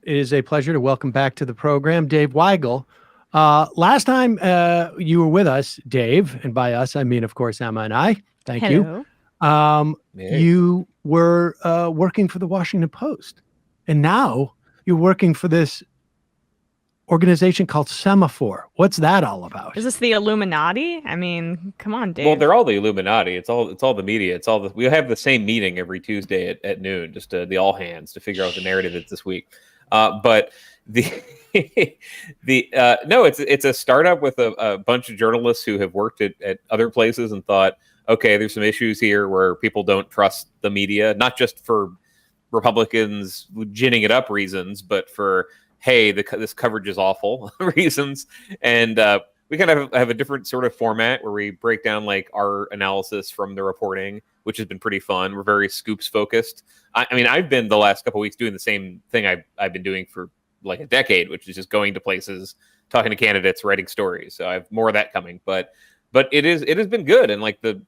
it is a pleasure to welcome back to the program Dave Weigel. Last time you were with us, Dave, and by us, I mean, of course, Emma and I. Thank Hello. you. You were working for the Washington Post, and now you're working for this organization called Semafor. What's that all about? Is this the Illuminati? I mean, come on, Dave. Well, they're all the Illuminati. It's all the media. We have the same meeting every Tuesday at noon, just the all hands to figure out the narrative that's this week. But no, it's a startup with a bunch of journalists who have worked at other places and thought, okay, there's some issues here where people don't trust the media, not just for Republicans ginning it up reasons, but for, hey, this coverage is awful reasons. And we kind of have a different sort of format where we break down like our analysis from the reporting, which has been pretty fun. We're very scoops focused. I mean, I've been the last couple of weeks doing the same thing I've been doing for like a decade, which is just going to places, talking to candidates, writing stories. So I have more of that coming. But it has been good, and like the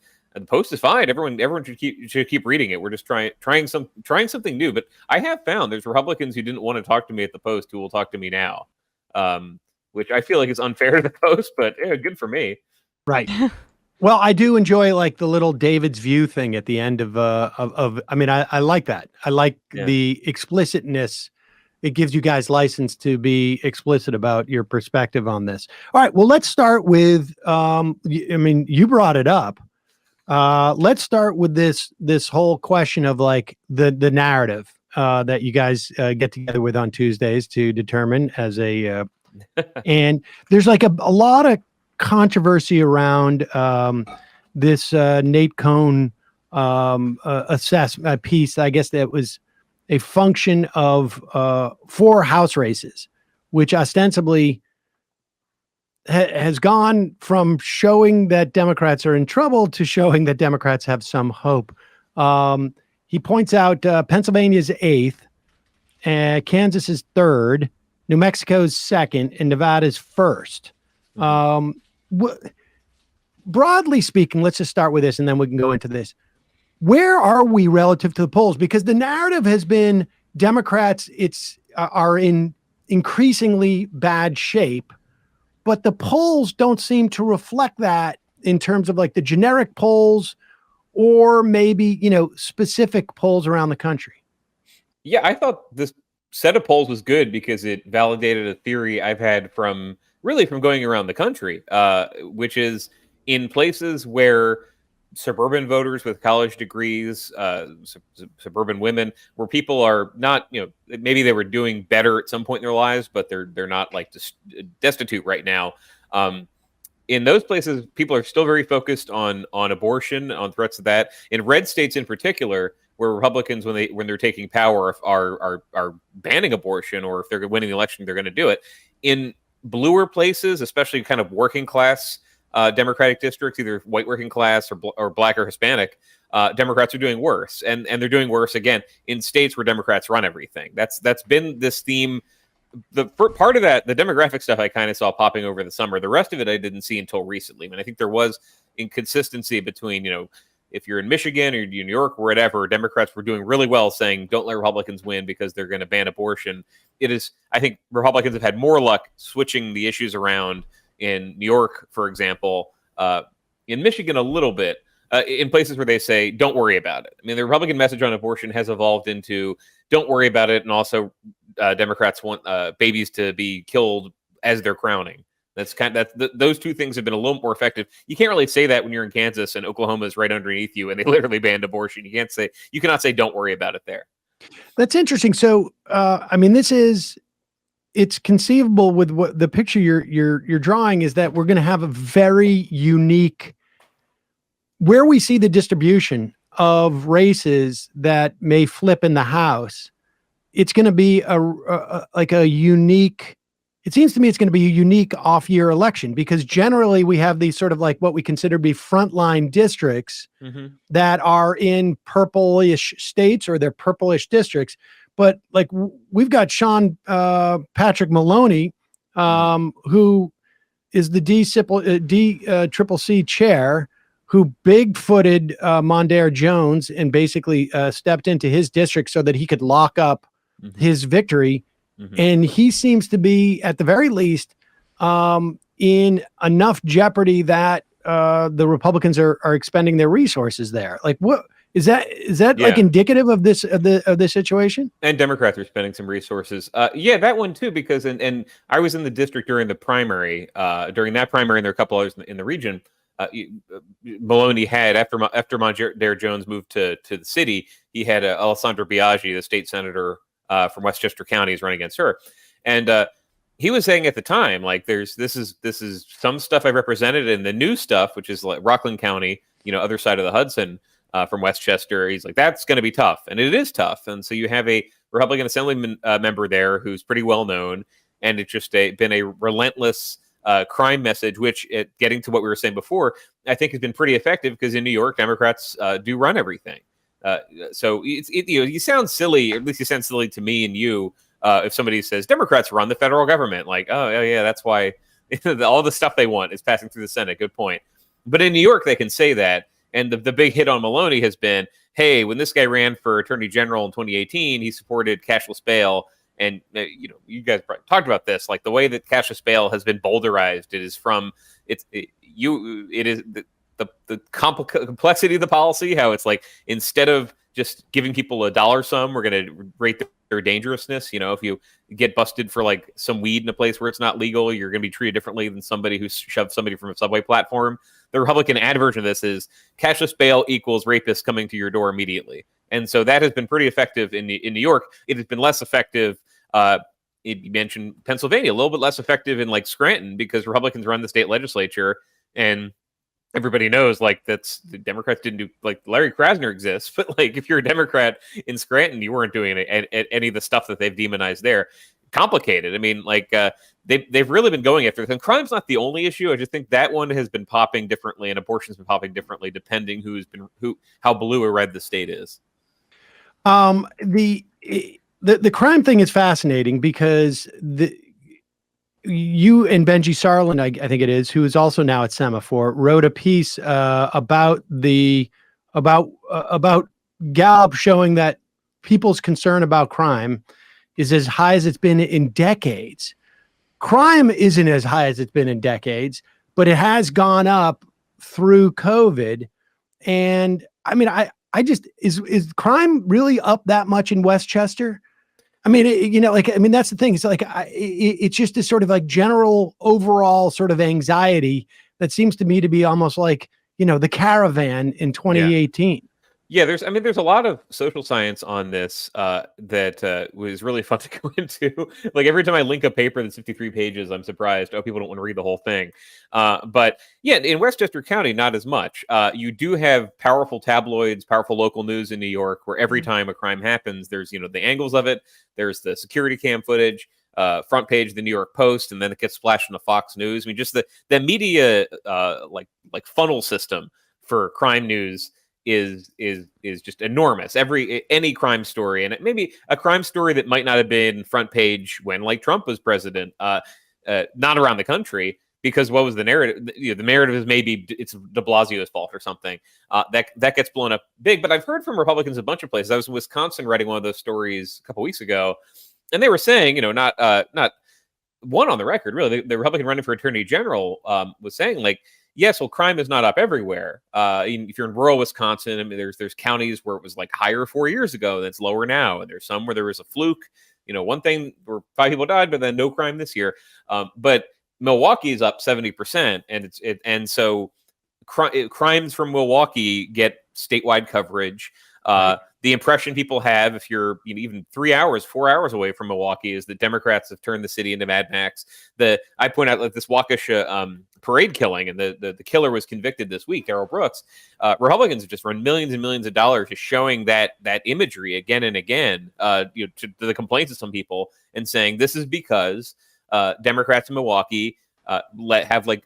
Post is fine. Everyone should keep reading it. We're just trying something new. But I have found there's Republicans who didn't want to talk to me at the Post who will talk to me now, which I feel like is unfair to the Post. But yeah, good for me. Right. Well, I do enjoy like the little David's View thing at the end of I mean, I like that. I like the explicitness. It gives you guys license to be explicit about your perspective on this. All right. Well, let's start with, I mean, you brought it up. Let's start with this whole question of like the narrative that you guys get together with on Tuesdays to determine as a, and there's like a lot of controversy around this Nate Cohn assessment piece. I guess that was a function of 4 House races, which ostensibly has gone from showing that Democrats are in trouble to showing that Democrats have some hope. He points out Pennsylvania's 8th, Kansas is 3rd, New Mexico's 2nd, and Nevada's 1st. Broadly speaking, let's just start with this and then we can go into this. Where are we relative to the polls? Because the narrative has been Democrats are in increasingly bad shape, but the polls don't seem to reflect that in terms of like the generic polls or maybe, specific polls around the country. Yeah, I thought this set of polls was good because it validated a theory I've had from going around the country, which is in places where suburban voters with college degrees, suburban women, where people are not, maybe they were doing better at some point in their lives, but they're not like destitute right now. In those places, people are still very focused on abortion, on threats of that. In red states, in particular, where Republicans, when they're taking power, are banning abortion, or if they're winning the election, they're going to do it. In bluer places, especially kind of working class Democratic districts, either white working class or black or Hispanic, Democrats are doing worse, and they're doing worse again in states where Democrats run everything. That's been this theme. The part of that, the demographic stuff, I kind of saw popping over the summer. The rest of it I didn't see until recently. I mean, I think there was inconsistency between, if you're in Michigan or New York or whatever, Democrats were doing really well saying don't let Republicans win because they're going to ban abortion. I think Republicans have had more luck switching the issues around in New York, for example, in Michigan a little bit, in places where they say, don't worry about it. I mean, the Republican message on abortion has evolved into don't worry about it. And also Democrats want babies to be killed as they're crowning. Those two things have been a little more effective. You can't really say that when you're in Kansas and Oklahoma is right underneath you and they literally banned abortion. You cannot say don't worry about it there. That's interesting. So, I mean, it's conceivable with what the picture you're drawing is that we're going to have a very unique, where we see the distribution of races that may flip in the House. It's going to be a unique. It seems to me it's going to be a unique off-year election because generally we have these sort of like what we consider to be frontline districts that are in purplish states or they're purplish districts. But like we've got Sean Patrick Maloney, who is the DCCC chair, who big-footed Mondaire Jones and basically stepped into his district so that he could lock up his victory and he seems to be, at the very least, in enough jeopardy that the Republicans are expending their resources there. Like, what is that? Is that like indicative of this of the situation? And Democrats are spending some resources. Yeah, that one too, because and I was in the district during the primary. During that primary, and there are a couple others in the region. Maloney had after Mondaire Jones moved to the city, he had Alessandra Biaggi, the state senator from Westchester County, is running against her, and he was saying at the time, like, this is some stuff I represented, and the new stuff, which is like Rockland County, other side of the Hudson from Westchester. He's like, that's going to be tough, and it is tough. And so you have a Republican Assembly member there who's pretty well known, and it's just been a relentless crime message, which, getting to what we were saying before, I think has been pretty effective, because in New York, Democrats do run everything. So you sound silly, or at least you sound silly to me and you, if somebody says Democrats run the federal government. Like, oh yeah, that's why all the stuff they want is passing through the Senate. Good point. But in New York, they can say that. And the big hit on Maloney has been, hey, when this guy ran for attorney general in 2018, he supported cashless bail. And, you guys talked about this, like the way that cashless bail has been boulderized. It is from it is the complexity of the policy, how it's like, instead of just giving people a dollar sum, we're going to rate their dangerousness. If you get busted for like some weed in a place where it's not legal, you're going to be treated differently than somebody who shoved somebody from a subway platform. The Republican ad version of this is cashless bail equals rapists coming to your door immediately. And so that has been pretty effective in New York. It has been less effective. You mentioned Pennsylvania, a little bit less effective in like Scranton, because Republicans run the state legislature, and everybody knows, like, that's the Democrats didn't do, like, Larry Krasner exists, but like, if you're a Democrat in Scranton, you weren't doing any of the stuff that they've demonized there. Complicated. I mean, like, they've really been going after it. And crime's not the only issue. I just think that one has been popping differently, and abortion's been popping differently depending how blue or red the state is. The crime thing is fascinating, because you and Benji Sarlin, I think it is, who is also now at Semafor, wrote a piece about Gallup showing that people's concern about crime is as high as it's been in decades. Crime isn't as high as it's been in decades, but it has gone up through COVID. And I mean, is crime really up that much in Westchester? I mean, that's the thing. It's like, it's just this sort of like general overall sort of anxiety that seems to me to be almost like, the caravan in 2018. Yeah, there's a lot of social science on this that was really fun to go into. Like, every time I link a paper that's 53 pages, I'm surprised. Oh, people don't want to read the whole thing. But yeah, in Westchester County, not as much. You do have powerful tabloids, powerful local news in New York, where every time a crime happens, there's, the angles of it. There's the security cam footage, front page of the New York Post, and then it gets splashed into Fox News. I mean, just the media like funnel system for crime news is just enormous. Any crime story, and maybe a crime story that might not have been front page when, like, Trump was president, not around the country, because what was the narrative? The narrative is maybe it's de Blasio's fault or something. That gets blown up big. But I've heard from Republicans a bunch of places. I was in Wisconsin writing one of those stories a couple weeks ago, and they were saying, not one on the record, really. The Republican running for attorney general was saying, like, yes, well, crime is not up everywhere. If you're in rural Wisconsin, I mean, there's counties where it was like higher 4 years ago, and it's lower now. And there's some where there was a fluke. One thing where 5 people died, but then no crime this year. But Milwaukee is up 70%, and so crimes from Milwaukee get statewide coverage. The impression people have, if you're even 4 hours away from Milwaukee, is that Democrats have turned the city into Mad Max. I point out, like, this Waukesha parade killing, and the killer was convicted this week, Darrell Brooks. Republicans have just run millions and millions of dollars just showing that imagery again and again, to the complaints of some people, and saying this is because Democrats in Milwaukee have like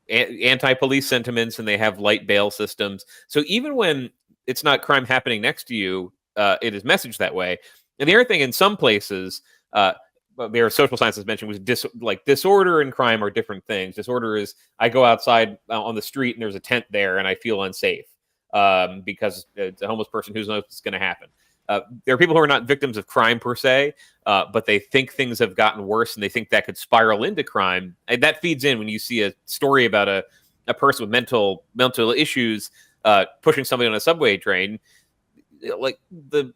anti-police sentiments, and they have light bail systems. So even when it's not crime happening next to you, it is messaged that way. And the other thing, in some places, there are social scientists mentioned, was disorder and crime are different things. Disorder is, I go outside on the street and there's a tent there and I feel unsafe because it's a homeless person who knows what's going to happen. there are people who are not victims of crime per se, but they think things have gotten worse and they think that could spiral into crime. And that feeds in when you see a story about a person with mental issues pushing somebody on a subway train. Like the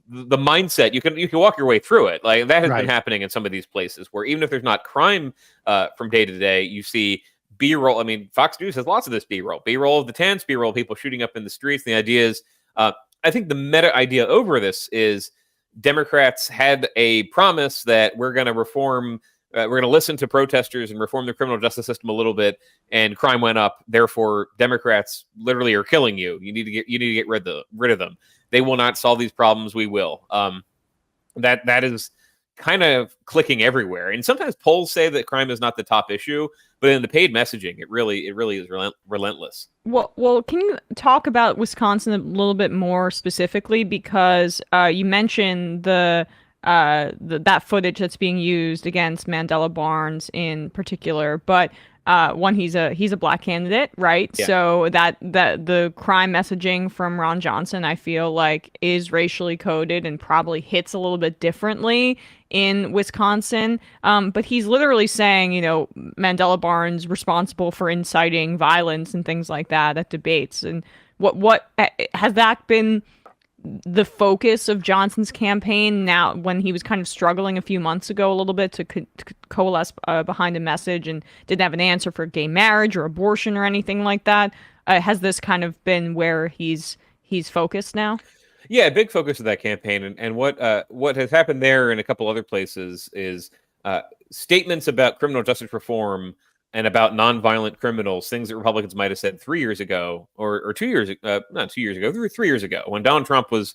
mindset, you can walk your way through it. Like that has been happening in some of these places where even if there's not crime from day to day, you see B-roll. I mean, Fox News has lots of this B-roll of the tents, B-roll of people shooting up in the streets. The idea is, I think the meta idea over this is Democrats had a promise that we're going to reform. We're going to listen to protesters and reform the criminal justice system a little bit, and crime went up. Therefore, Democrats literally are killing you. You need to get rid of them. They will not solve these problems. We will. That is kind of clicking everywhere. And sometimes polls say that crime is not the top issue, but in the paid messaging, it really is relentless. Well, can you talk about Wisconsin a little bit more specifically? Because you mentioned that footage that's being used against Mandela Barnes in particular, but one, he's a black candidate, right? Yeah. So that the crime messaging from Ron Johnson, I feel like, is racially coded and probably hits a little bit differently in Wisconsin. But he's literally saying, Mandela Barnes responsible for inciting violence and things like that at debates. And what has that been the focus of Johnson's campaign now, when he was kind of struggling a few months ago a little bit to coalesce behind a message and didn't have an answer for gay marriage or abortion or anything like that? Has this kind of been where he's focused now? Yeah, a big focus of that campaign. And what has happened there and a couple other places is statements about criminal justice reform and about nonviolent criminals, things that Republicans might have said 3 years ago or 2 years, not 2 years ago, 3 years ago, when Donald Trump was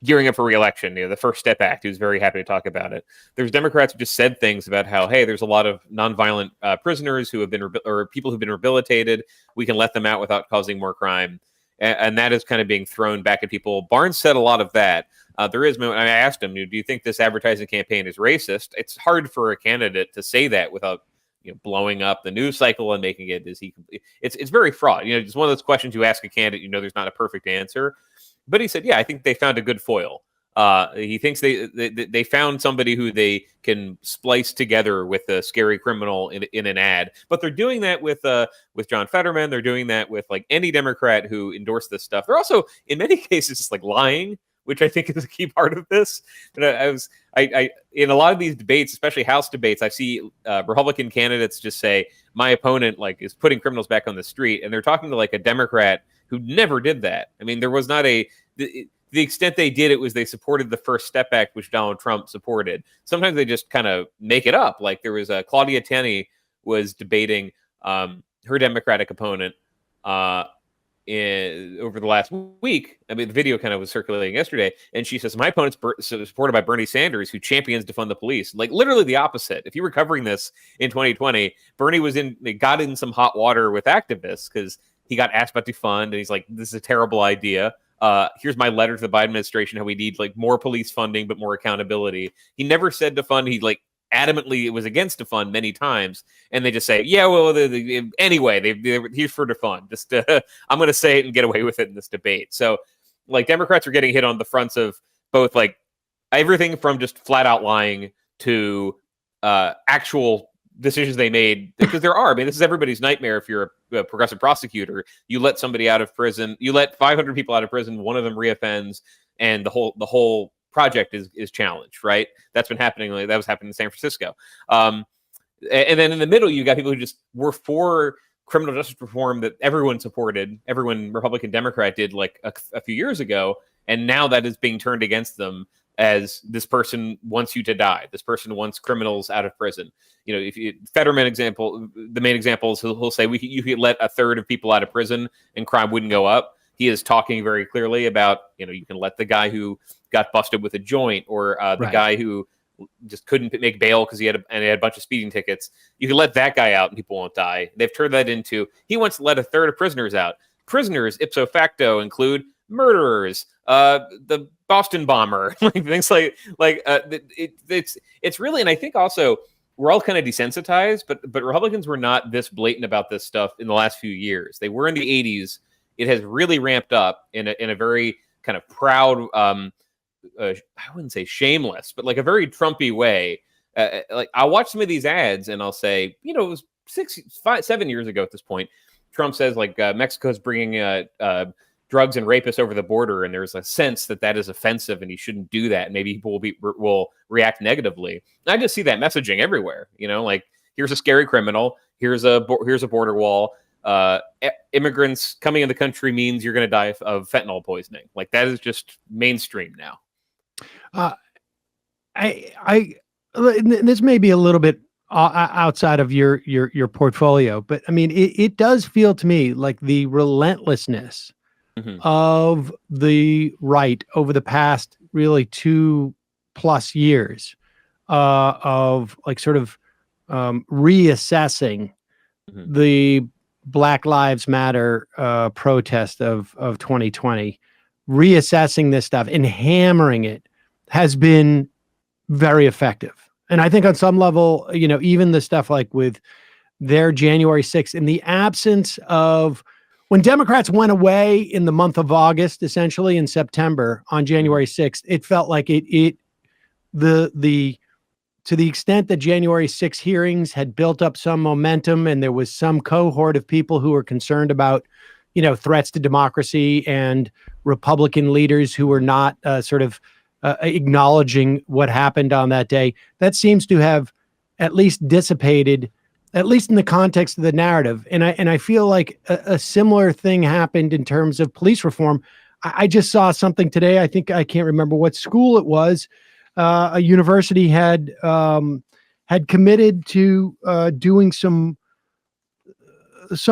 gearing up for re-election, the First Step Act. He was very happy to talk about it. There's Democrats who just said things about how, hey, there's a lot of nonviolent prisoners who have been, or people who've been rehabilitated. We can let them out without causing more crime. And that is kind of being thrown back at people. Barnes said a lot of that. I asked him, do you think this advertising campaign is racist? It's hard for a candidate to say that without blowing up the news cycle and making it it's very fraught. It's one of those questions you ask a candidate, there's not a perfect answer. But he said, yeah, I think they found a good foil. He thinks they found somebody who they can splice together with a scary criminal in an ad. But they're doing that with John Fetterman. They're doing that with like any Democrat who endorsed this stuff. They're also in many cases just like lying, which I think is a key part of this. But I in a lot of these debates, especially House debates, I see Republican candidates just say, my opponent is putting criminals back on the street. And they're talking to like a Democrat who never did that. I mean, there was not the extent they did it was they supported the First Step Act, which Donald Trump supported. Sometimes they just kind of make it up. Like there was Claudia Tenney was debating her Democratic opponent over the last week. I mean, the video kind of was circulating yesterday, and she says, my opponent's supported by Bernie Sanders, who champions defund the police. Like literally the opposite. If you were covering this in 2020, Bernie got in some hot water with activists because he got asked about defund, and he's like, this is a terrible idea. Here's my letter to the Biden administration, how we need more police funding, but more accountability. He never said defund. He adamantly was against defund many times, and they just say, yeah, well, anyway, he's for defund. Just I'm going to say it and get away with it in this debate. So Democrats are getting hit on the fronts of both everything from just flat out lying to actual decisions they made, because there are. I mean, this is everybody's nightmare. If you're a progressive prosecutor, you let somebody out of prison, you let 500 people out of prison, one of them reoffends, and the whole project is challenged, right? That's been happening. That was happening in San Francisco. And then in the middle, you got people who just were for criminal justice reform that everyone supported, everyone Republican Democrat did a few years ago, and now that is being turned against them as this person wants you to die. This person wants criminals out of prison. Fetterman example, the main example is he'll say you could let a third of people out of prison and crime wouldn't go up. He is talking very clearly about, you can let the guy who got busted with a joint or the guy who just couldn't make bail because he had a bunch of speeding tickets. You can let that guy out and people won't die. They've turned that into, he wants to let a third of prisoners out. Prisoners, ipso facto, include murderers, the Boston bomber, things it's really, and I think also we're all kind of desensitized, but Republicans were not this blatant about this stuff in the last few years. They were in the 80s. It has really ramped up in a very kind of proud, I wouldn't say shameless, but like a very Trumpy way. Like I'll watch some of these ads and I'll say, it was 7 years ago at this point. Trump says like Mexico's bringing drugs and rapists over the border, and there's a sense that is offensive and he shouldn't do that. And maybe people will react negatively. And I just see that messaging everywhere. Like here's a scary criminal. Here's a border wall. Immigrants coming in the country means you're going to die of fentanyl poisoning. Like that is just mainstream now. This may be a little bit outside of your portfolio, but I mean, it does feel to me like the relentlessness of the right over the past really 2+ years of like sort of reassessing the Black Lives Matter protest of 2020, reassessing this stuff and hammering it has been very effective. And I think on some level, even the stuff like with their January 6th, in the absence of when Democrats went away in the month of August, essentially in September on January 6th, it felt like to the extent that January 6th hearings had built up some momentum and there was some cohort of people who were concerned about, threats to democracy and Republican leaders who were not acknowledging what happened on that day, that seems to have at least dissipated, at least in the context of the narrative. And I feel like a similar thing happened in terms of police reform. I just saw something today. I can't remember what school it was. A university had committed to doing some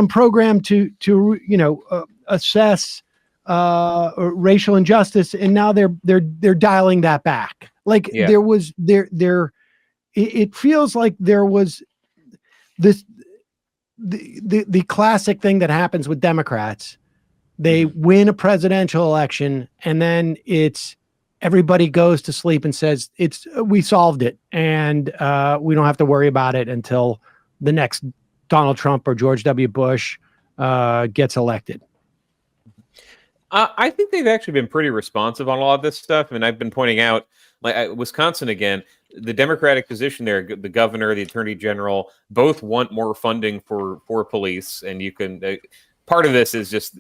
program to assess racial injustice, and now they're dialing that back. Like there was it feels like there was this the classic thing that happens with Democrats. They win a presidential election and then everybody goes to sleep and says we solved it and we don't have to worry about it until the next Donald Trump or George W. Bush gets elected. I think they've actually been pretty responsive on a lot of this stuff. I mean, I've been pointing out, like Wisconsin again, the Democratic position there, the governor, the attorney general, both want more funding for police. And you can, part of this is just,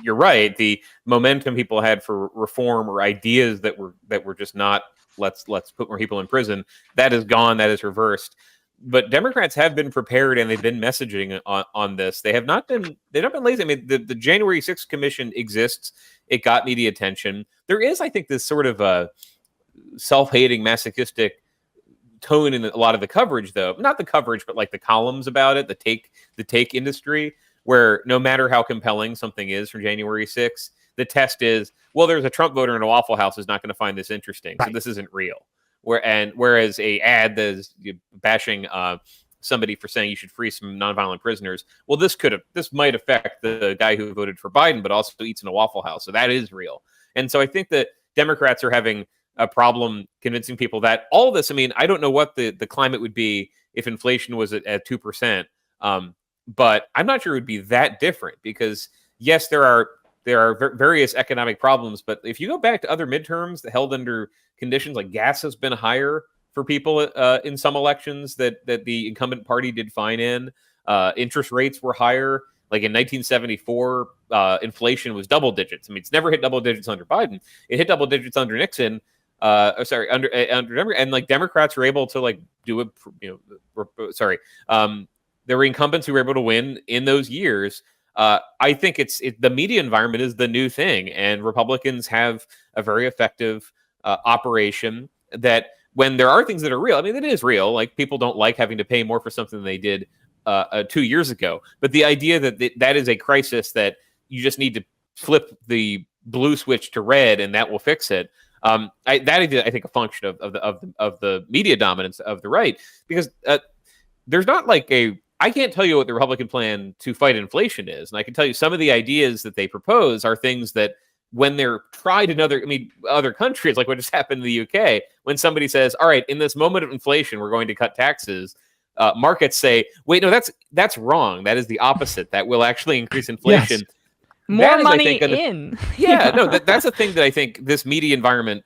you're right, the momentum people had for reform or ideas that were just not, let's put more people in prison, that is gone, that is reversed. But Democrats have been prepared and they've been messaging on this. They've not been lazy. I mean, the January 6th commission exists. It got media attention. There is, I think, this sort of a self-hating, masochistic tone in a lot of the coverage, though. Not the coverage, but like the columns about it, the take industry, where no matter how compelling something is from January 6th, the test is, well, there's a Trump voter in a Waffle House who's not going to find this interesting. So this isn't real. Whereas a ad that is bashing somebody for saying you should free some nonviolent prisoners, well, this might affect the guy who voted for Biden, but also eats in a Waffle House. So that is real. And so I think that Democrats are having a problem convincing people that all this, I mean, I don't know what the climate would be if inflation was at 2%. But I'm not sure it would be that different because yes, there are various economic problems, but if you go back to other midterms that held under conditions like gas has been higher for people in some elections that the incumbent party did fine in. Interest rates were higher. Like in 1974, inflation was double digits. I mean, it's never hit double digits under Biden. It hit double digits under Nixon. Under and like Democrats were able to like do it. There were incumbents who were able to win in those years. I think the media environment is the new thing, and Republicans have a very effective operation that when there are things that are real, I mean, it is real. Like people don't like having to pay more for something than they did 2 years ago. But the idea that is a crisis that you just need to flip the blue switch to red and that will fix it. That is, I think, a function of the media dominance of the right, because there's not like I can't tell you what the Republican plan to fight inflation is. And I can tell you some of the ideas that they propose are things that when they're tried in other countries, like what just happened in the UK, when somebody says, all right, in this moment of inflation, we're going to cut taxes. Markets say, wait, no, that's wrong. That is the opposite. That will actually increase inflation. Yes. More is, money I think, in. Yeah, no, that's the thing that I think this media environment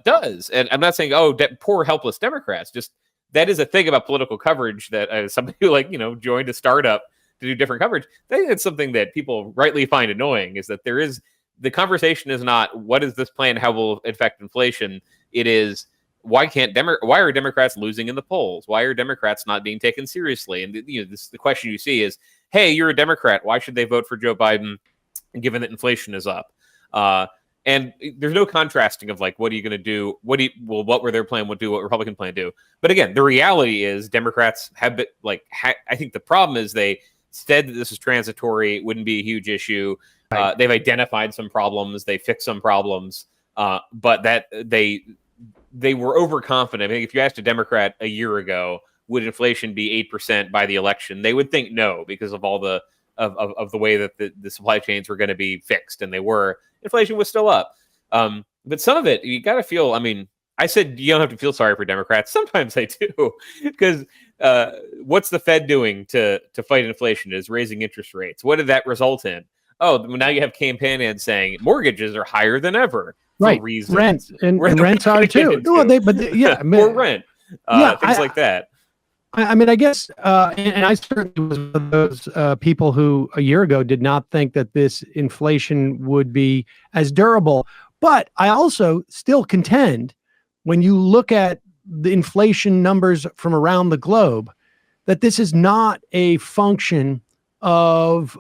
does. And I'm not saying, poor, helpless Democrats. Just that is a thing about political coverage that somebody who, like, joined a startup to do different coverage. I think it's something that people rightly find annoying, is that the conversation is not what is this plan, how will it affect inflation. It is, why are Democrats losing in the polls? Why are Democrats not being taken seriously? And the question you see is, hey, you're a Democrat. Why should they vote for Joe Biden, given that inflation is up? And there's no contrasting of, like, what are you going to do? What were their plan would do? What Republican plan do? But again, the reality is Democrats have been I think the problem is they said that this is transitory. It wouldn't be a huge issue. Right. They've identified some problems. They fixed some problems. But that they were overconfident. I think if you asked a Democrat a year ago, would inflation be 8% by the election, they would think no, because of all the of the way that the supply chains were going to be fixed, and they were. Inflation was still up. But some of it, you got to feel, I mean, I said you don't have to feel sorry for Democrats. Sometimes I do, because what's the Fed doing to fight inflation? Is raising interest rates. What did that result in? Oh, now you have campaign ads saying mortgages are higher than ever. Right. Rents and rents are too. No, more rent. Things like that. I mean, I guess, and I certainly was one of those people who a year ago did not think that this inflation would be as durable. But I also still contend, when you look at the inflation numbers from around the globe, that this is not a function of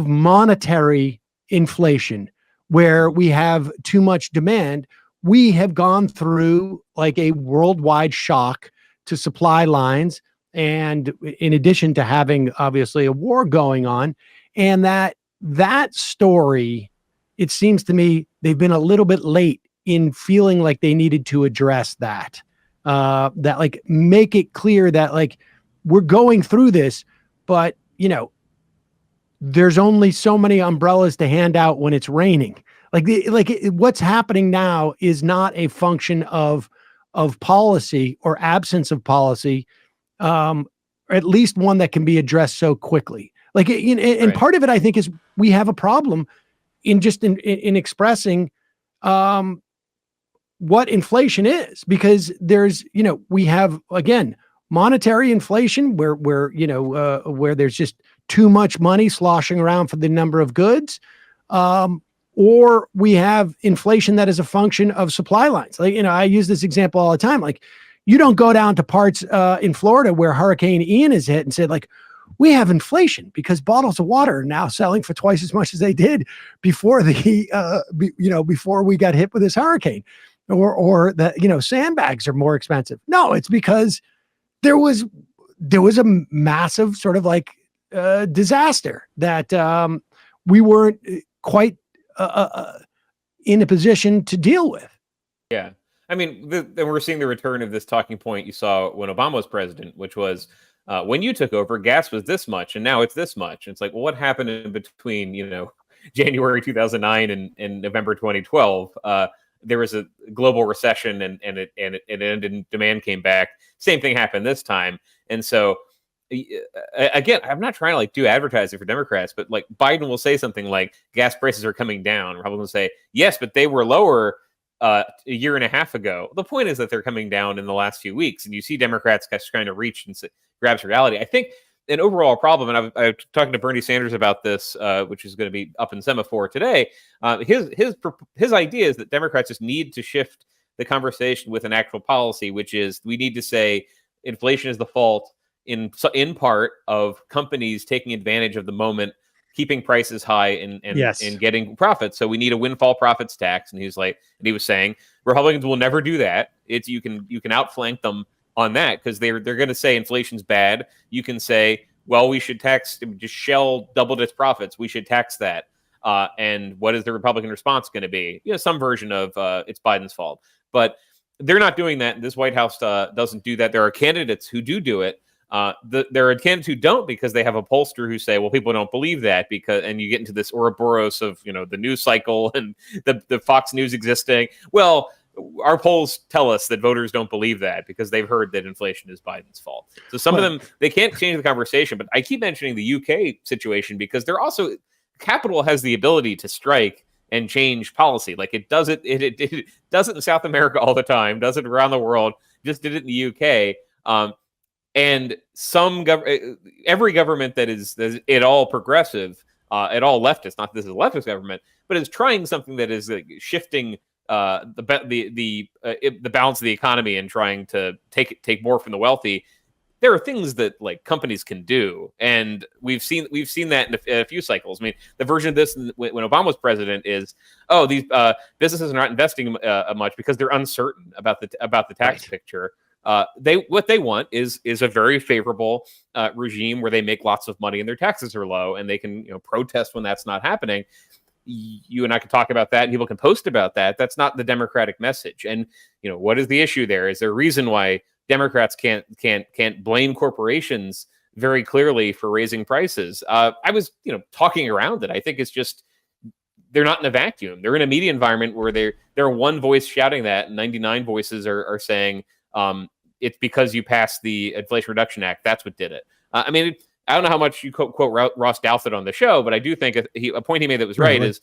monetary inflation, where we have too much demand. We have gone through like a worldwide shock to supply lines, and in addition to having obviously a war going on, and that story, it seems to me they've been a little bit late in feeling like they needed to address that like make it clear that, like, we're going through this, but there's only so many umbrellas to hand out when it's raining. What's happening now is not a function of policy or absence of policy, or at least one that can be addressed so quickly. And right. Part of it, I think, is we have a problem in expressing what inflation is, because there's, we have, again, monetary inflation where there's just too much money sloshing around for the number of goods. Or we have inflation that is a function of supply lines. I use this example all the time. Like, you don't go down to parts in Florida where Hurricane Ian is hit and said, like, we have inflation because bottles of water are now selling for twice as much as they did before before we got hit with this hurricane, or that, sandbags are more expensive. No, it's because there was a massive sort of like disaster that we weren't quite in a position to deal with. Yeah. I mean, then we're seeing the return of this talking point you saw when Obama was president, which was when you took over, gas was this much and now it's this much. And it's like, well, what happened in between, January 2009 and November 2012? There was a global recession and it ended and demand came back. Same thing happened this time. And so, again, I'm not trying to like do advertising for Democrats, but like Biden will say something like gas prices are coming down. Republicans will say, yes, but they were lower a year and a half ago. The point is that they're coming down in the last few weeks, and you see Democrats trying to reach and grab some reality. I think an overall problem, and I was talking to Bernie Sanders about this, which is going to be up in Semafor today. His idea is that Democrats just need to shift the conversation with an actual policy, which is we need to say inflation is the fault in part of companies taking advantage of the moment, keeping prices high and getting profits. So we need a windfall profits tax. And he was saying Republicans will never do that. It's you can outflank them on that because they're going to say inflation's bad. You can say, well, we should tax, just Shell doubled its profits. We should tax that. And what is the Republican response going to be? Some version of it's Biden's fault. But they're not doing that. This White House doesn't do that. There are candidates who do it. There are candidates who don't because they have a pollster who say, well, people don't believe that and you get into this Ouroboros of, the news cycle and the Fox News existing. Well, our polls tell us that voters don't believe that because they've heard that inflation is Biden's fault. So some of them, they can't change the conversation, but I keep mentioning the UK situation because they're also capital has the ability to strike and change policy. Like it does it does it in South America all the time, does it around the world, just did it in the UK. And every government that is at all progressive, at all leftist, not that this is a leftist government, but is trying something that is shifting the balance of the economy and trying to take more from the wealthy. There are things that like companies can do, and we've seen that in a few cycles. I mean, the version of this when Obama was president is, these businesses are not investing much because they're uncertain about the tax picture. What they want is a very favorable regime where they make lots of money and their taxes are low, and they can protest when that's not happening. You and I can talk about that, and people can post about that. That's not the Democratic message. And what is the issue there? Is there a reason why Democrats can't blame corporations very clearly for raising prices? I was talking around it. I think it's just they're not in a vacuum. They're in a media environment where they're one voice shouting that, and 99 voices are saying it's because you passed the Inflation Reduction Act. That's what did it. I mean, I don't know how much you quote Ross Douthat on the show, but I do think a point he made that was right is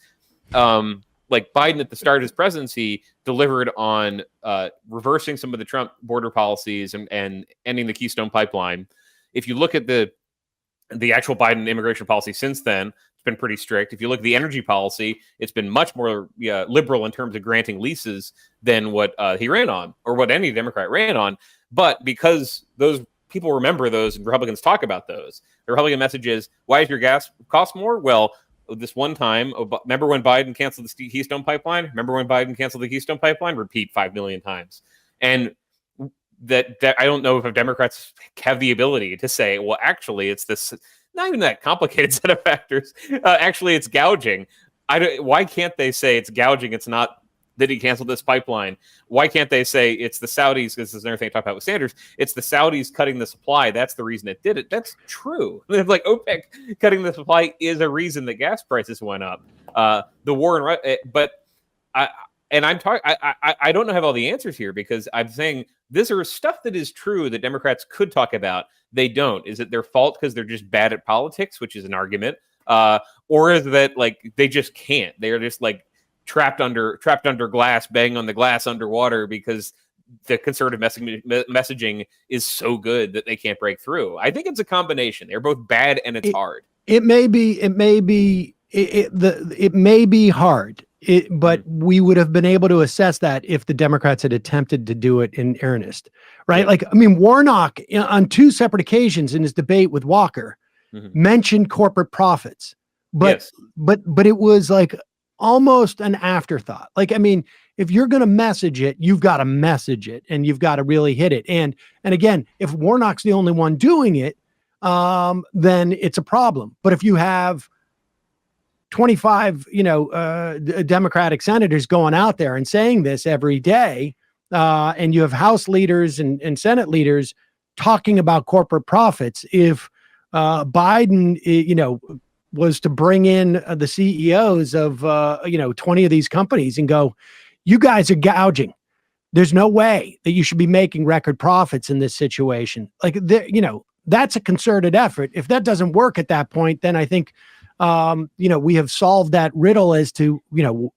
like Biden at the start of his presidency delivered on reversing some of the Trump border policies and ending the Keystone Pipeline. If you look at the actual Biden immigration policy since then, it's been pretty strict. If you look at the energy policy, it's been much more liberal in terms of granting leases than what he ran on or what any Democrat ran on. But because those people remember those and Republicans talk about those, the Republican message is, why is your gas cost more? Well, this one time, remember when Biden canceled the Keystone Pipeline? Remember when Biden canceled the Keystone Pipeline? Repeat 5 million times. And that I don't know if Democrats have the ability to say, well, actually, it's this not even that complicated set of factors. Actually, it's gouging. Why can't they say it's gouging? It's not that he canceled this pipeline. Why can't they say it's the Saudis? Because this is another thing I talked about with Sanders. It's the Saudis cutting the supply. That's the reason it did it. That's true. Like OPEC cutting the supply is a reason that gas prices went up. The war in but I don't have all the answers here because I'm saying this is stuff that is true that Democrats could talk about. They don't. Is it their fault because they're just bad at politics, which is an argument, or is that like they just can't? They are just like trapped under glass, banging on the glass underwater because the conservative messaging is so good that they can't break through. I think it's a combination. They're both bad and it's hard. It may be hard. But we would have been able to assess that if the Democrats had attempted to do it in earnest, right? Yeah. Like, I mean, Warnock on 2 separate occasions in his debate with Walker mentioned corporate profits, but it was like almost an afterthought. Like, I mean, if you're going to message it, you've got to message it and you've got to really hit it. And again, if Warnock's the only one doing it, then it's a problem. But if you have 25, Democratic senators going out there and saying this every day, and you have House leaders and Senate leaders talking about corporate profits. If Biden, was to bring in the CEOs of, 20 of these companies and go, you guys are gouging. There's no way that you should be making record profits in this situation. Like, that's a concerted effort. If that doesn't work at that point, then I think, we have solved that riddle as to,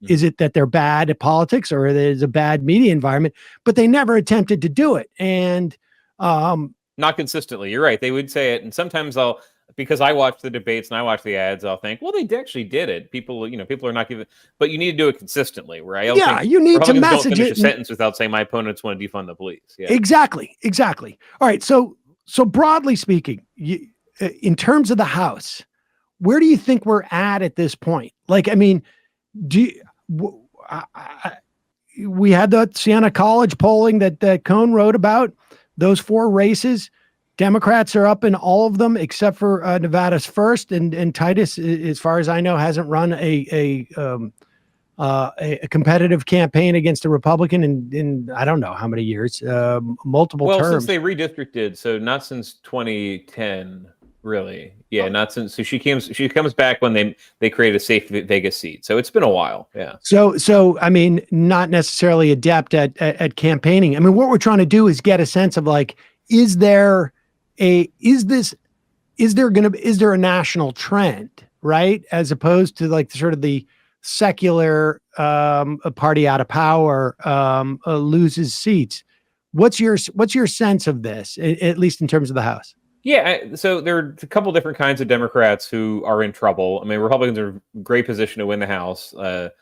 is it that they're bad at politics or there's a bad media environment, but they never attempted to do it. And not consistently. You're right. They would say it. And sometimes because I watch the debates and I watch the ads, I'll think, well, they actually did it. People are not giving, but you need to do it consistently, right? You need to message don't finish it. A sentence without saying my opponents want to defund the police. Yeah. Exactly. All right. So broadly speaking, in terms of the House, where do you think we're at this point? Like, I mean, we had the Siena College polling that Cohn wrote about. Those 4 races, Democrats are up in all of them except for Nevada's first, and Titus, as far as I know, hasn't run a competitive campaign against a Republican in I don't know how many years, multiple terms. Well, since they redistricted, so not since 2010. Really? Yeah, not since. So she comes back when they create a safe Vegas seat. So it's been a while. Yeah. So I mean, not necessarily adept at campaigning. I mean, what we're trying to do is get a sense of like, is there a national trend, right? As opposed to like sort of the secular a party out of power loses seats. What's your sense of this, at least in terms of the House? Yeah, so there are a couple different kinds of Democrats who are in trouble. I mean, Republicans are in a great position to win the House, but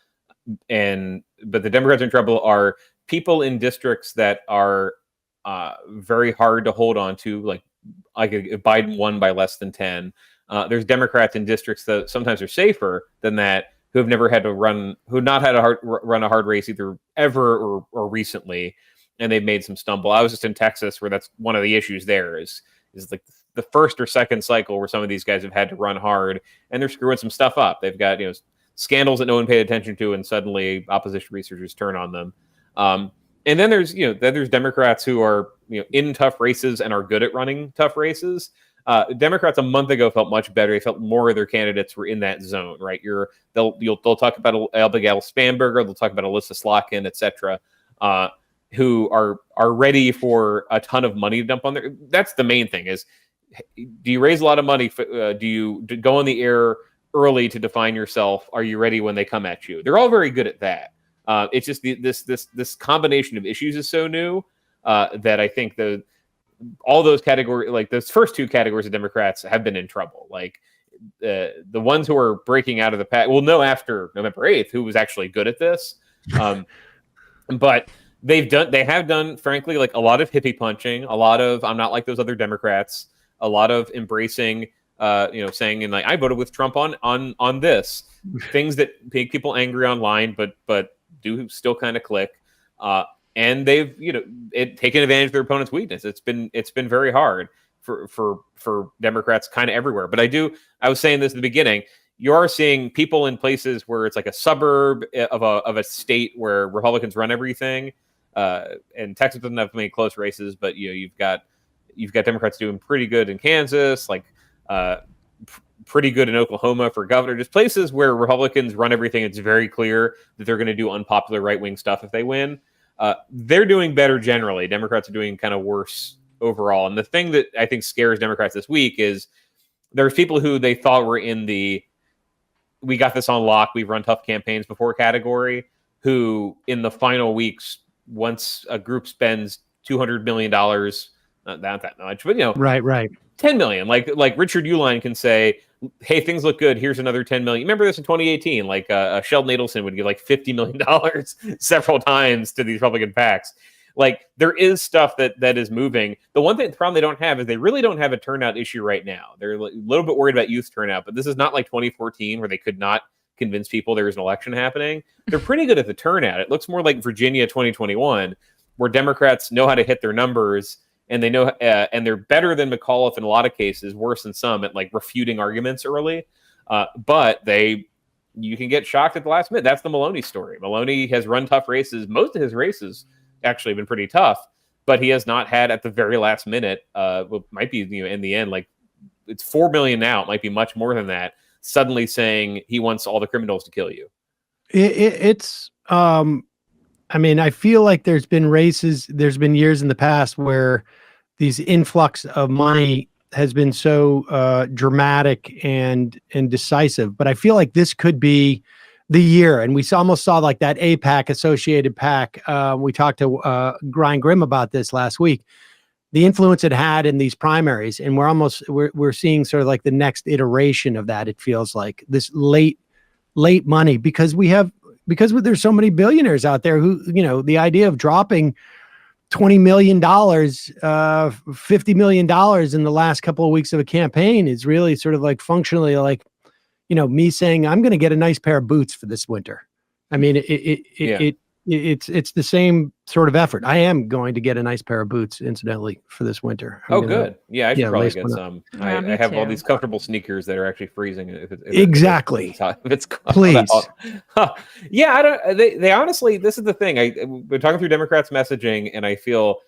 the Democrats in trouble are people in districts that are very hard to hold on to, like if Biden won by less than 10. There's Democrats in districts that sometimes are safer than that, who have never had to run, who have not had to run a hard race either ever or recently, and they've made some stumble. I was just in Texas, where that's one of the issues there is like the first or second cycle where some of these guys have had to run hard, and they're screwing some stuff up. They've got scandals that no one paid attention to, and suddenly opposition researchers turn on them. And then there's Democrats who are in tough races and are good at running tough races. Democrats a month ago felt much better. They felt more of their candidates were in that zone, right? They'll talk about Abigail Spanberger, they'll talk about Alyssa Slotkin, etc., who are ready for a ton of money to dump on there. That's the main thing: is do you raise a lot of money? Do you go on the air early to define yourself? Are you ready when they come at you? They're all very good at that. It's just this combination of issues is so new that I think all those categories, like those first two categories of Democrats, have been in trouble. Like the ones who are breaking out of the pack, we'll know after November 8th who was actually good at this. But they have done, frankly, like a lot of hippie punching, a lot of I'm not like those other Democrats, a lot of embracing, saying and like I voted with Trump on this, things that make people angry online, but do still kind of click. And they've taken advantage of their opponent's weakness. It's been very hard for Democrats kind of everywhere. But I was saying this at the beginning. You are seeing people in places where it's like a suburb of a state where Republicans run everything. And Texas doesn't have many close races, but you've got Democrats doing pretty good in Kansas, like pretty good in Oklahoma for governor. Just places where Republicans run everything. It's very clear that they're going to do unpopular right-wing stuff if they win. They're doing better generally. Democrats are doing kind of worse overall. And the thing that I think scares Democrats this week is there's people who they thought were in the "we got this on lock, we've run tough campaigns before" category, who in the final weeks, once a group spends $200 million, not that much, but right, 10 million, like Richard Uline can say, hey, things look good, here's another 10 million. Remember this in 2018, like Sheldon Adelson would give like $50 million several times to these Republican PACs. Like there is stuff that is moving. The problem they don't have is they really don't have a turnout issue right now. They're a little bit worried about youth turnout, but this is not like 2014 where they could not convince people there was an election happening. They're pretty good at the turnout. It looks more like Virginia 2021, where Democrats know how to hit their numbers, and they know, and they're better than McAuliffe in a lot of cases, worse than some at like refuting arguments early. But you can get shocked at the last minute. That's the Maloney story. Maloney has run tough races. Most of his races actually have been pretty tough, but he has not had at the very last minute. Might be in the end, like it's 4 million now. It might be much more than that. Suddenly saying he wants all the criminals to kill you. I mean, I feel like there's been years in the past where these influx of money has been so dramatic and decisive, but I feel like this could be the year. And we almost saw like that APAC Associated PAC. We talked to Brian Grimm about this last week, the influence it had in these primaries. And we're seeing sort of like the next iteration of that. It feels like this late money because there's so many billionaires out there who, the idea of dropping $20 million, $50 million in the last couple of weeks of a campaign is really sort of like functionally like, me saying I'm going to get a nice pair of boots for this winter. I mean, it's the same sort of effort. I am going to get a nice pair of boots, incidentally, for this winter. Good. Yeah, I should probably get some. Yeah, I have all these comfortable sneakers that are actually freezing. Exactly. If it's please. Yeah, I don't. They honestly, this is the thing. We're talking through Democrats' messaging, and I feel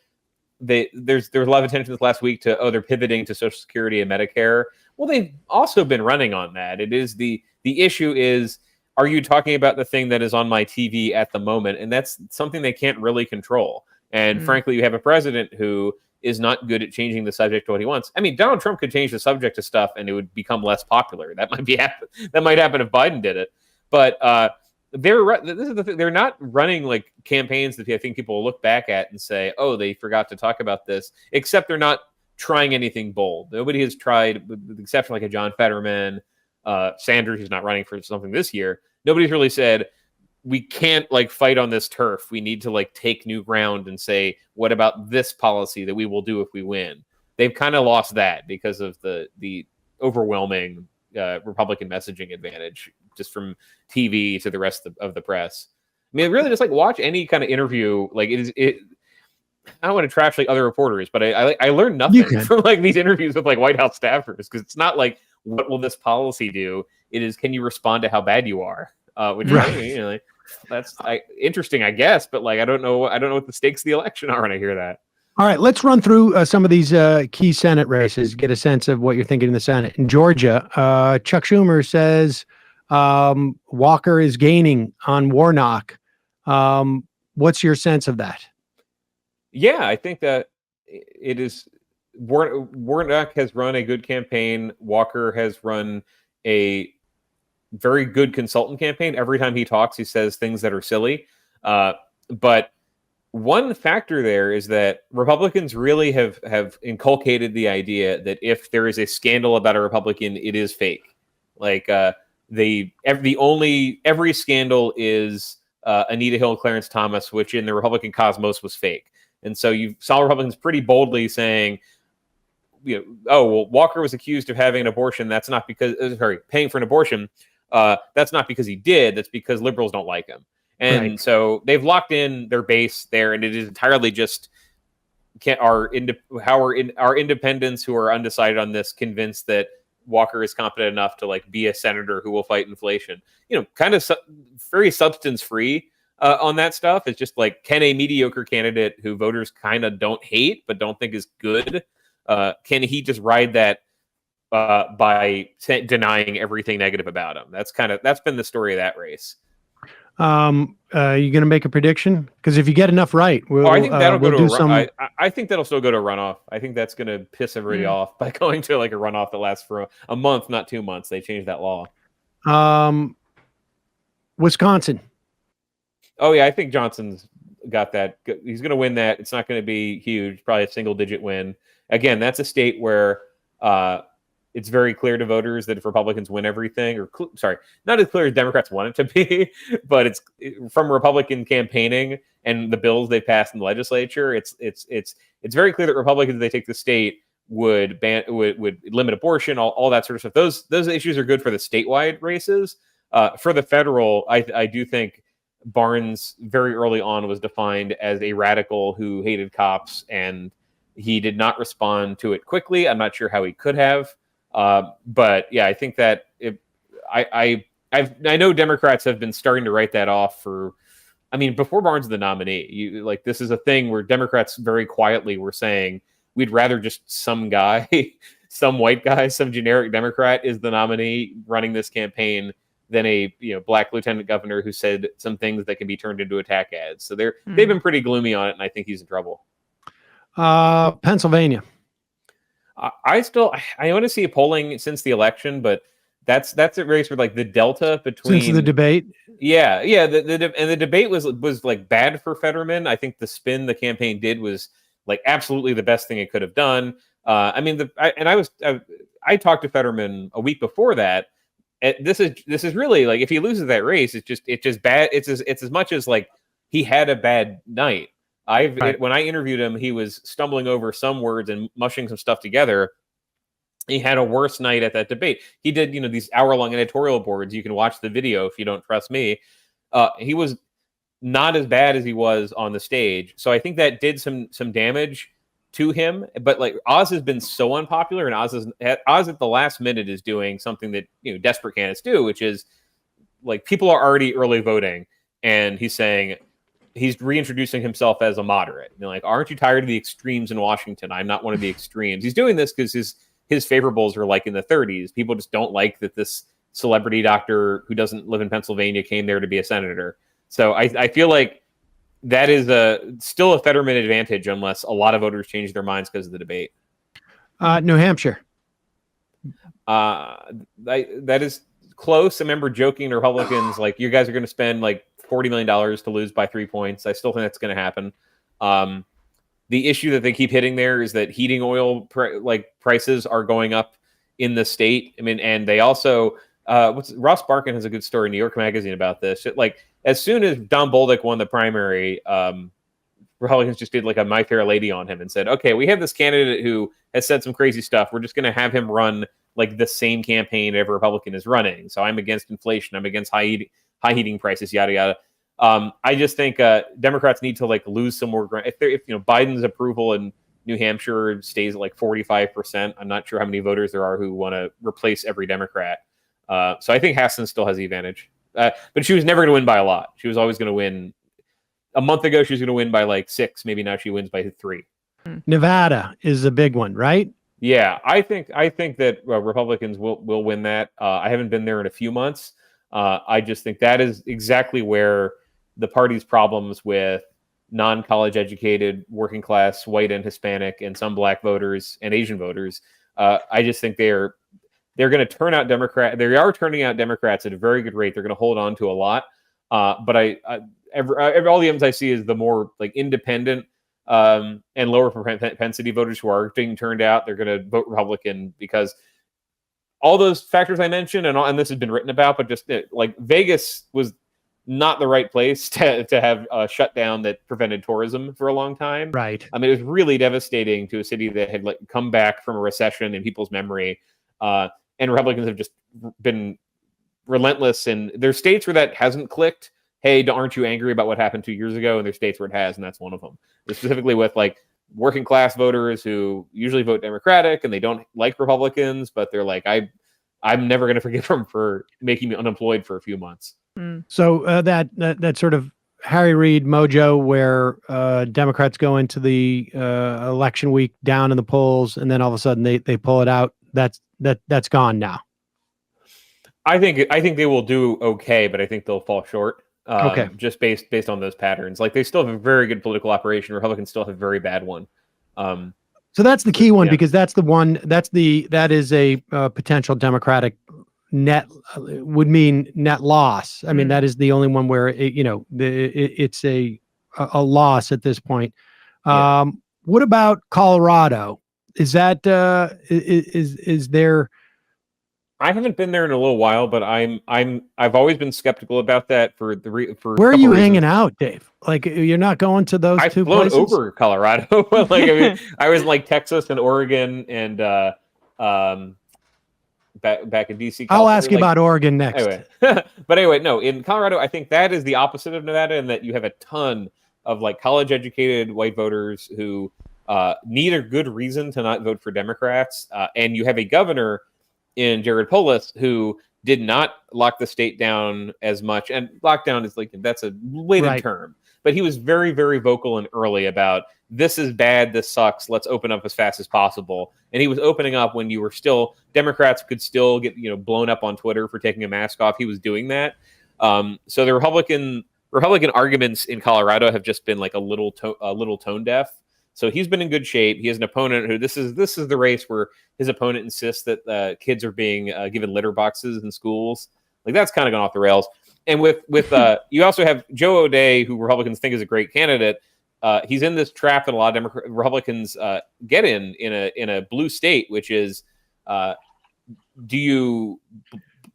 there's a lot of attention this last week to they're pivoting to Social Security and Medicare. Well, they've also been running on that. It is the issue is, are you talking about the thing that is on my TV at the moment? And that's something they can't really control. And frankly, you have a president who is not good at changing the subject to what he wants. I mean, Donald Trump could change the subject to stuff and it would become less popular. That might happen if Biden did it. But this is the thing. They're not running like campaigns that I think people will look back at and say, "Oh, they forgot to talk about this." Except they're not trying anything bold. Nobody has tried, with the exception like a John Fetterman, Sanders, who's not running for something this year. Nobody's really said, we can't like fight on this turf. We need to like take new ground and say, what about this policy that we will do if we win? They've kind of lost that because of the overwhelming Republican messaging advantage just from TV to the rest of the press. I mean, really just like watch any kind of interview. Like I don't want to trash like other reporters, but I learned nothing from like these interviews with like White House staffers, because it's not like, what will this policy do? It is, can you respond to how bad you are? Which right. That's interesting, I guess, but like I don't know what the stakes of the election are when I hear that. All right, let's run through some of these key Senate races, get a sense of what you're thinking in the Senate. In Georgia, Chuck Schumer says Walker is gaining on Warnock. What's your sense of that? Yeah, I think that it is. Warnock has run a good campaign. Walker has run a very good consultant campaign. Every time he talks, he says things that are silly. But one factor there is that Republicans really have inculcated the idea that if there is a scandal about a Republican, it is fake. Like every scandal is Anita Hill, Clarence Thomas, which in the Republican cosmos was fake. And so you saw Republicans pretty boldly saying, oh, well, Walker was accused of having an abortion. That's not because, paying for an abortion. That's not because he did. That's because liberals don't like him. And so they've locked in their base there, and it is entirely just our independents who are undecided on this, convinced that Walker is competent enough to like be a senator who will fight inflation. Kind of very substance free on that stuff. It's just like, can a mediocre candidate who voters kind of don't hate but don't think is good, can he just ride that by denying everything negative about him? That's been the story of that race. You going to make a prediction? Because if you get enough right, I think that'll go to some. I think that'll still go to a runoff. I think that's going to piss everybody off by going to like a runoff that lasts for a month, not 2 months. They changed that law. Wisconsin. Oh yeah, I think Johnson's got that. He's going to win that. It's not going to be huge. Probably a single-digit win. Again, that's a state where it's very clear to voters that if Republicans win everything, not as clear as Democrats want it to be, but it's from Republican campaigning and the bills they passed in the legislature. It's very clear that Republicans, if they take the state, would limit abortion, all that sort of stuff. Those issues are good for the statewide races. For the federal, I do think Barnes very early on was defined as a radical who hated cops, and he did not respond to it quickly. I'm not sure how he could have. But yeah, I think that I know Democrats have been starting to write that off before Barnes is the nominee. This is a thing where Democrats very quietly were saying, we'd rather just some guy, some white guy, some generic Democrat is the nominee running this campaign than a black lieutenant governor who said some things that can be turned into attack ads. So they've been pretty gloomy on it, and I think he's in trouble. Pennsylvania. I want to see a polling since the election, but that's a race where like the delta between since the debate. Yeah. The debate was like bad for Fetterman. I think the spin the campaign did was like absolutely the best thing it could have done. I talked to Fetterman a week before that. This is really like, if he loses that race, it's just bad. It's as much as like he had a bad night. When I interviewed him, he was stumbling over some words and mushing some stuff together. He had a worse night at that debate. He did, these hour-long editorial boards. You can watch the video if you don't trust me. He was not as bad as he was on the stage. So I think that did some damage to him. But like Oz has been so unpopular, and Oz at the last minute is doing something that desperate candidates do, which is like people are already early voting, and he's saying, he's reintroducing himself as a moderate. Like, aren't you tired of the extremes in Washington? I'm not one of the extremes. He's doing this because his favorables are like in the 30s. People just don't like that this celebrity doctor who doesn't live in Pennsylvania came there to be a senator. So I feel like that is still a Fetterman advantage unless a lot of voters change their minds because of the debate. New Hampshire. That is close. I remember joking to Republicans, like, you guys are going to spend like $40 million to lose by 3 points. I still think that's going to happen. The issue that they keep hitting there is that heating oil prices are going up in the state. I mean, and they also, Ross Barkan has a good story in New York Magazine about this. As soon as Don Bolduc won the primary, Republicans just did like a My Fair Lady on him and said, okay, we have this candidate who has said some crazy stuff. We're just going to have him run like the same campaign every Republican is running. So I'm against inflation. I'm against high heating prices, yada, yada. I just think Democrats need to like lose some more ground. If Biden's approval in New Hampshire stays at like 45%, I'm not sure how many voters there are who want to replace every Democrat. So I think Hassan still has the advantage. But she was never going to win by a lot. She was always going to win. A month ago, she was going to win by like 6. Maybe now she wins by 3. Nevada is a big one, right? Yeah, I think that Republicans will win that. I haven't been there in a few months. I just think that is exactly where the party's problems with non-college educated, working class, white and Hispanic, and some black voters and Asian voters. I just think they're going to turn out Democrats. They are turning out Democrats at a very good rate. They're going to hold on to a lot. But all the evidence I see is the more like independent and lower propensity voters who are being turned out, they're going to vote Republican because all those factors I mentioned, and this has been written about, but just like Vegas was not the right place to have a shutdown that prevented tourism for a long time. Right. I mean, it was really devastating to a city that had like come back from a recession in people's memory. And Republicans have just been relentless, and there's states where that hasn't clicked. Hey, aren't you angry about what happened 2 years ago? And there's states where it has, and that's one of them. Specifically with like working class voters who usually vote Democratic and they don't like Republicans, but they're like, I'm never going to forgive them for making me unemployed for a few months. So that sort of Harry Reid mojo where Democrats go into the election week down in the polls, and then all of a sudden they pull it out. That's gone now. I think they will do okay, but I think they'll fall short. Okay. Just based on those patterns. Like, they still have a very good political operation. Republicans still have a very bad one. So that's the key one, yeah. because that's the one that is a potential Democratic net would mean net loss. I mean, that is the only one where it's a loss at this point. What about Colorado? Is that is there? I haven't been there in a little while, but I've always been skeptical about that for Where are you hanging out, Dave? Like, you're not going to those two places? I've flown over Colorado. Like, I mean, I was in like Texas and Oregon and back in DC. I'll ask you about Oregon next. Anyway. But anyway, no, in Colorado, I think that is the opposite of Nevada, in that you have a ton of like college educated white voters who need a good reason to not vote for Democrats, and you have a governor in Jared Polis who did not lock the state down as much, and lockdown is like, that's a weighted term, but he was very, very vocal and early about, this is bad, this sucks, let's open up as fast as possible. And he was opening up when you were still, Democrats could still get blown up on Twitter for taking a mask off. He was doing that. So the Republican arguments in Colorado have just been like a little tone deaf. So he's been in good shape. He has an opponent who this is the race where his opponent insists that kids are being given litter boxes in schools. Like, that's kind of gone off the rails. And with you also have Joe O'Dea, who Republicans think is a great candidate. He's in this trap that a lot of Republicans get in a blue state, which is, do you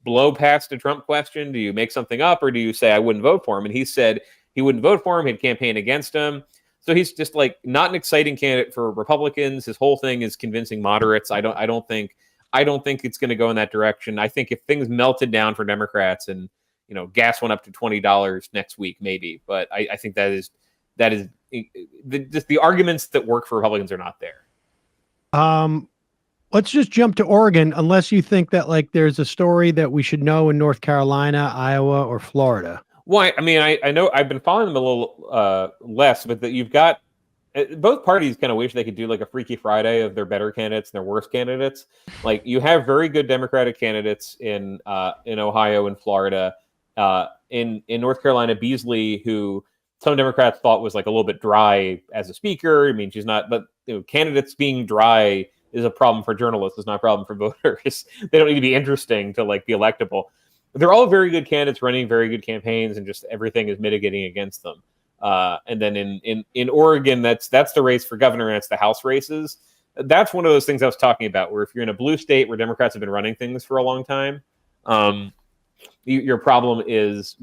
blow past a Trump question? Do you make something up, or do you say I wouldn't vote for him? And he said he wouldn't vote for him. He'd campaign against him. So he's just like not an exciting candidate for Republicans. His whole thing is convincing moderates. I don't think it's going to go in that direction. I think if things melted down for Democrats and gas went up to $20 next week, maybe. But I think that is just the arguments that work for Republicans are not there. Let's just jump to Oregon, unless you think that like there's a story that we should know in North Carolina, Iowa, or Florida. Well, I mean, I know I've been following them a little less, but that you've got both parties kind of wish they could do like a Freaky Friday of their better candidates and their worst candidates. Like, you have very good Democratic candidates in Ohio and Florida. In North Carolina, Beasley, who some Democrats thought was like a little bit dry as a speaker. I mean, she's not, but candidates being dry is a problem for journalists. It's not a problem for voters. They don't need to be interesting to like be electable. They're all very good candidates running very good campaigns, and just everything is mitigating against them. And then in Oregon, that's the race for governor, and it's the House races. That's one of those things I was talking about, where if you're in a blue state where Democrats have been running things for a long time, your problem is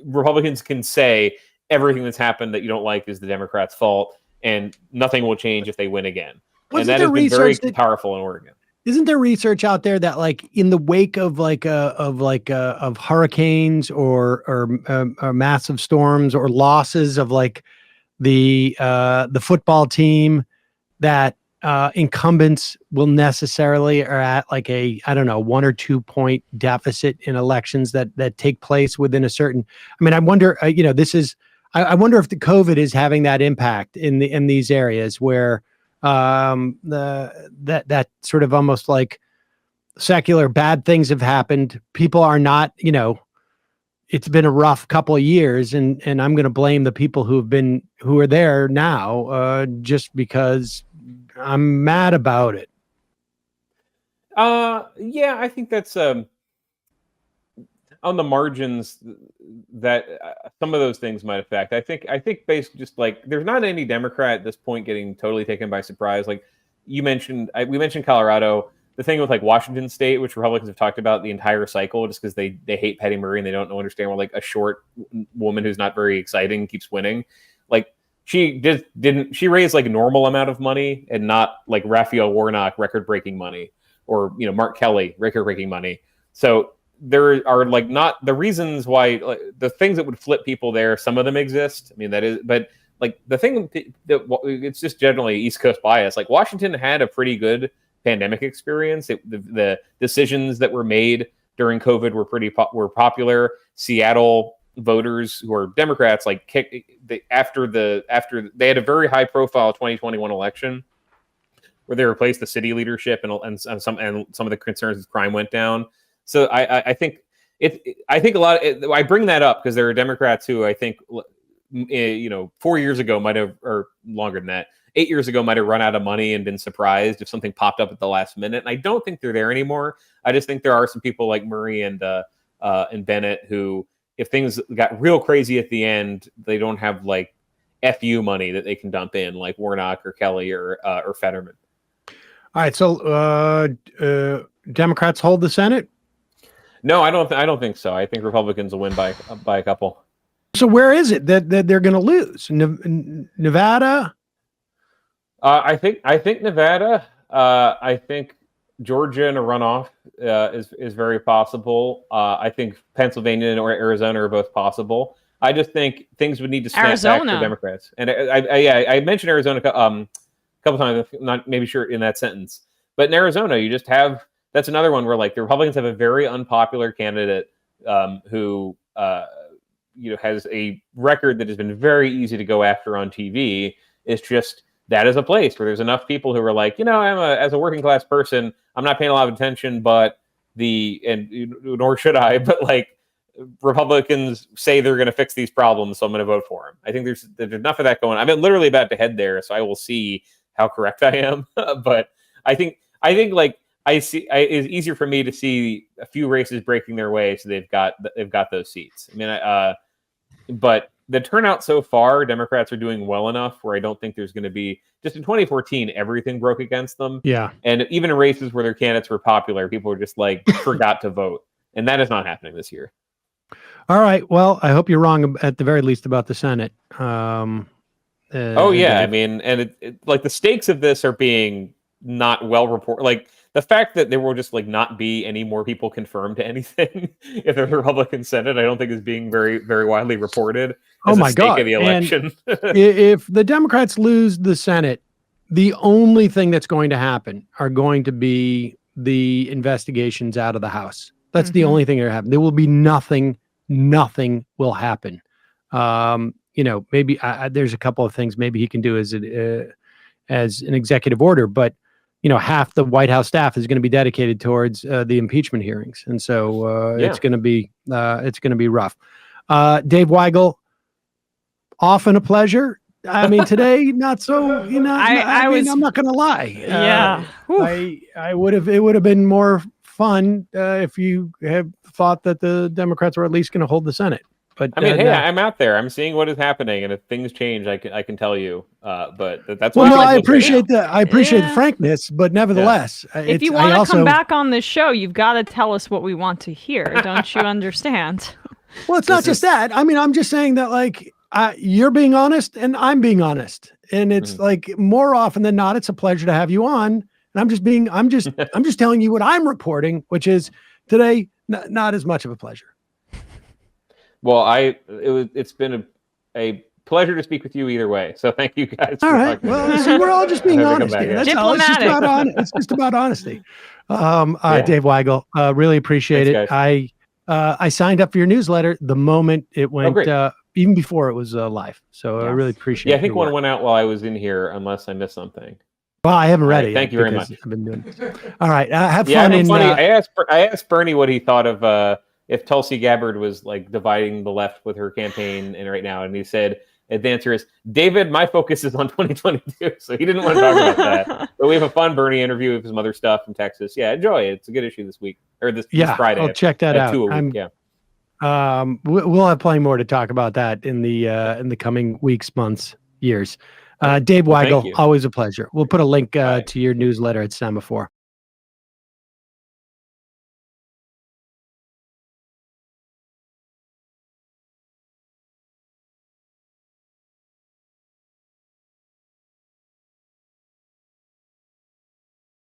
Republicans can say everything that's happened that you don't like is the Democrats' fault, and nothing will change if they win again. And that has been very powerful in Oregon. Isn't there research out there that like in the wake of of hurricanes or massive storms or losses of like the football team, that incumbents will necessarily are at like a, I don't know, 1 or 2 point deficit in elections that take place within a certain, I mean, I wonder, I wonder if the COVID is having that impact in these areas where that sort of almost like secular bad things have happened. People are not, it's been a rough couple of years, and I'm going to blame the people who are there now, just because I'm mad about it. Yeah, I think that's on the margins that some of those things might affect. I think basically just like there's not any Democrat at this point getting totally taken by surprise. Like you mentioned, we mentioned Colorado. The thing with like Washington State, which Republicans have talked about the entire cycle, just because they hate Patty Murray and they don't understand why like a short woman who's not very exciting keeps winning. Like she raised like a normal amount of money and not like Raphael Warnock record-breaking money, or Mark Kelly record-breaking money. So there are like not the reasons why, like, the things that would flip people there. Some of them exist. I mean, that is, but like the thing that it's just generally East Coast bias. Like Washington had a pretty good pandemic experience. The decisions that were made during COVID were popular. Seattle voters who are Democrats after they had a very high profile 2021 election where they replaced the city leadership and some of the concerns with crime went down. So I think a lot. I bring that up because there are Democrats who I think 4 years ago might have, or longer than that, 8 years ago might have run out of money and been surprised if something popped up at the last minute. And I don't think they're there anymore. I just think there are some people like Murray and Bennett who, if things got real crazy at the end, they don't have like FU money that they can dump in, like Warnock or Kelly or Fetterman. All right, so Democrats hold the Senate. No, I don't think so. I think Republicans will win by a couple. So where is it that they're going to lose? Nevada. I think Nevada. I think Georgia in a runoff is very possible. I think Pennsylvania or Arizona are both possible. I just think things would need to snap back for Democrats. And I mentioned Arizona a couple times. I'm not maybe sure in that sentence, but in Arizona, you just have. That's another one where like the Republicans have a very unpopular candidate who has a record that has been very easy to go after on TV. It's just that is a place where there's enough people who are like, as a working class person, I'm not paying a lot of attention, but nor should I, but like Republicans say they're going to fix these problems, so I'm going to vote for them. I think there's enough of that going on. I'm literally about to head there, so I will see how correct I am. But I think like. It's easier for me to see a few races breaking their way, so they've got those seats. I mean, but the turnout so far, Democrats are doing well enough where I don't think there's going to be, just in 2014, everything broke against them. Yeah, and even in races where their candidates were popular, people were just like forgot to vote, and that is not happening this year. All right. Well, I hope you're wrong at the very least about the Senate. I mean, and it like the stakes of this are being not well reported. Like the fact that there will just like not be any more people confirmed to anything if there's a Republican Senate, I don't think is being very, very widely reported. Oh my God! Of the election. If the Democrats lose the Senate, the only thing that's going to happen are going to be the investigations out of the House. That's the only thing that happen. There will be nothing. Nothing will happen. Maybe there's a couple of things maybe he can do as an executive order, but half the White House staff is going to be dedicated towards the impeachment hearings, and so it's going to be rough. Dave Weigel, often a pleasure. I mean, today not so. You know, I'm not going to lie. Yeah. I would have. It would have been more fun if you had thought that the Democrats were at least going to hold the Senate. But I mean, hey, no. I'm out there. I'm seeing what is happening, and if things change, I can tell you. But that's well, what no, I'm I doing right appreciate now. the the frankness, but nevertheless, if you want to come back on this show, you've got to tell us what we want to hear. Don't you understand? Well, it's not just that. I mean, I'm just saying that like you're being honest and I'm being honest, and it's like more often than not, it's a pleasure to have you on. And I'm just telling you what I'm reporting, which is today not as much of a pleasure. Well, it's been a pleasure to speak with you either way. So thank you guys. All right. Well, see, we're all just being honest here. That's all. Diplomatic. It's just about honesty. Dave Weigel, really appreciate it. Guys. I signed up for your newsletter the moment it went, even before it was live. So I really appreciate it. Yeah, I think one went out while I was in here, unless I missed something. Well, I haven't read it. Thank you very much. I've been doing it. All right. Have fun. I asked Bernie what he thought of if Tulsi Gabbard was like dividing the left with her campaign and right now, and he said the answer is David. My focus is on 2022, so he didn't want to talk about that. But we have a fun Bernie interview with some other stuff from Texas. Yeah, enjoy it. It's a good issue this week or this Friday. I'll check that out. We'll have plenty more to talk about that in the coming weeks, months, years. Dave Weigel, always a pleasure. We'll put a link to your newsletter at Semafor.